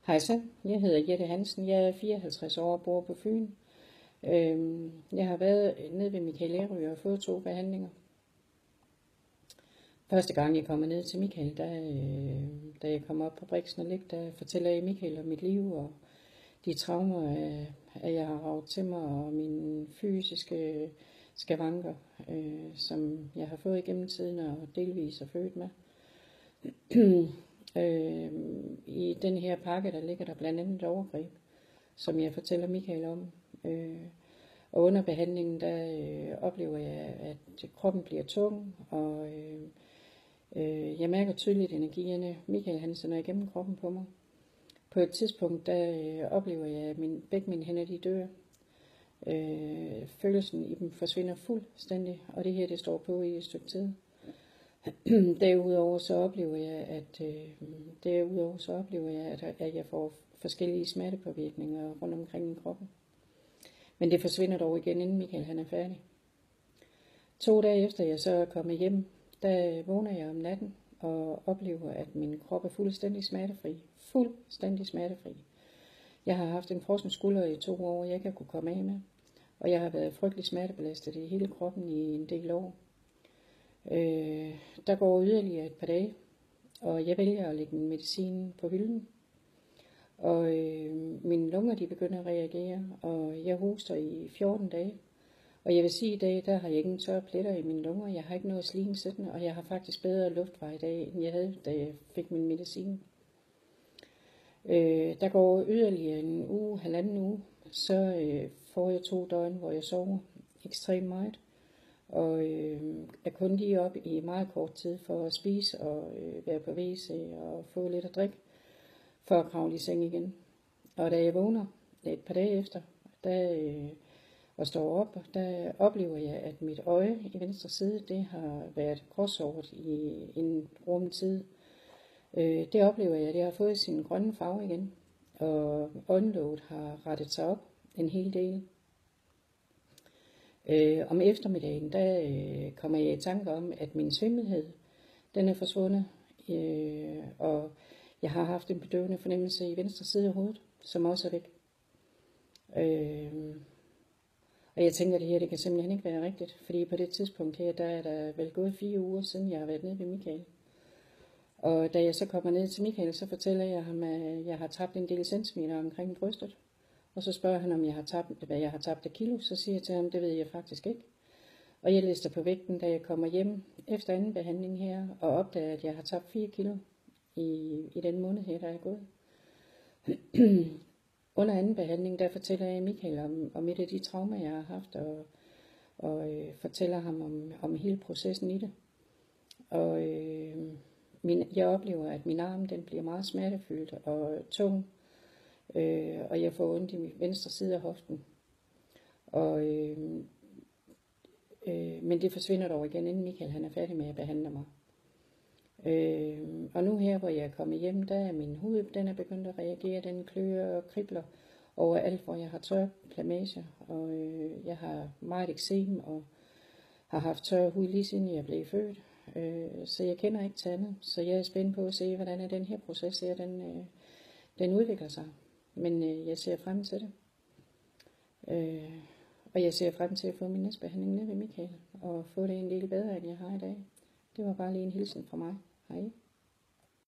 Hej så, jeg hedder Jette Hansen, jeg er 54 år og bor på Fyn. Jeg har været nede ved Michael Ærø og fået 2 behandlinger. Første gang jeg kommer ned til Michael, da jeg kommer op på Brixen og ligger, der fortæller jeg Michael om mit liv og de traumer, jeg har raget til mig, og mine fysiske skavanker, som jeg har fået igennem tiden og delvis er født med. I den her pakke, der ligger der blandt andet et overgreb, som jeg fortæller Michael om. Og under behandlingen, der oplever jeg, at kroppen bliver tung, og jeg mærker tydeligt energierne. Michael han sender igennem kroppen på mig. På et tidspunkt, der oplever jeg, at begge mine hænder de dør. Følelsen i dem forsvinder fuldstændig, og det her det står på i et stykke tid. Derudover så oplever jeg, at jeg får forskellige smertepåvirkninger rundt omkring i kroppen. Men det forsvinder dog igen, inden Michael han er færdig. 2 dage efter jeg så er kommet hjem, der vågner jeg om natten og oplever, at min krop er fuldstændig smertefri. Fuldstændig smertefri. Jeg har haft en frossen skulder i 2 år, jeg ikke har kunne komme af med. Og jeg har været frygtelig smertebelastet i hele kroppen i en del år. Der går yderligere et par dage, og jeg vælger at lægge min medicin på hylden. Og mine lunger de begynder at reagere, og jeg hoster i 14 dage. Og jeg vil sige, at i dag der har jeg ingen tørre pletter i mine lunger, jeg har ikke noget slim siddende, og jeg har faktisk bedre luftvej i dag, end jeg havde, da jeg fik min medicin. Der går yderligere en uge, 1,5 uge, så får jeg 2 døgn, hvor jeg sover ekstremt meget. Og er kun lige op i meget kort tid for at spise og være på WC og få lidt at drikke, for at kravle i seng igen. Og da jeg vågner et par dage efter, og står op, der oplever jeg, at mit øje i venstre side, det har været gråsåret i en rum tid. Det oplever jeg, at jeg har fået sin grønne farve igen, og øjenlåget har rettet sig op en hel del. Om eftermiddagen, der kommer jeg i tanke om, at min svimmelhed, den er forsvundet, og jeg har haft en bedøvende fornemmelse i venstre side af hovedet, som også er væk. Og jeg tænker, at det her det kan simpelthen ikke være rigtigt, fordi på det tidspunkt her, der er der vel gået 4 uger siden, jeg har været nede ved Michael. Og da jeg så kommer ned til Michael, så fortæller jeg ham, at jeg har tabt en del centimeter omkring brystet. Og så spørger han, om hvad jeg har tabt af kilo. Så siger jeg til ham, det ved jeg faktisk ikke. Og jeg lister på vægten, da jeg kommer hjem efter anden behandling her, og opdager, at jeg har tabt 4 kilo i den måned her, der er gået. Under anden behandling, der fortæller jeg Michael om et af de traumer, jeg har haft, og fortæller ham om hele processen i det. Og jeg oplever, at min arm den bliver meget smertefyldt og tung, og jeg får ondt i venstre side af hoften. Men det forsvinder dog igen, inden Michael han er færdig med at behandle mig. Og nu her, hvor jeg er kommet hjem, der er min hud, den er begyndt at reagere, den klør og kribler overalt, hvor jeg har tør plamager, og jeg har meget eksem og har haft tør hud lige siden jeg blev født. Så jeg kender ikke til andet, så jeg er spændt på at se, hvordan er den her proces her, den udvikler sig. Men jeg ser frem til det. Og jeg ser frem til at få min næste behandling nede ved Michael, og få det en del bedre, end jeg har i dag. Det var bare lige en hilsen fra mig. Hej.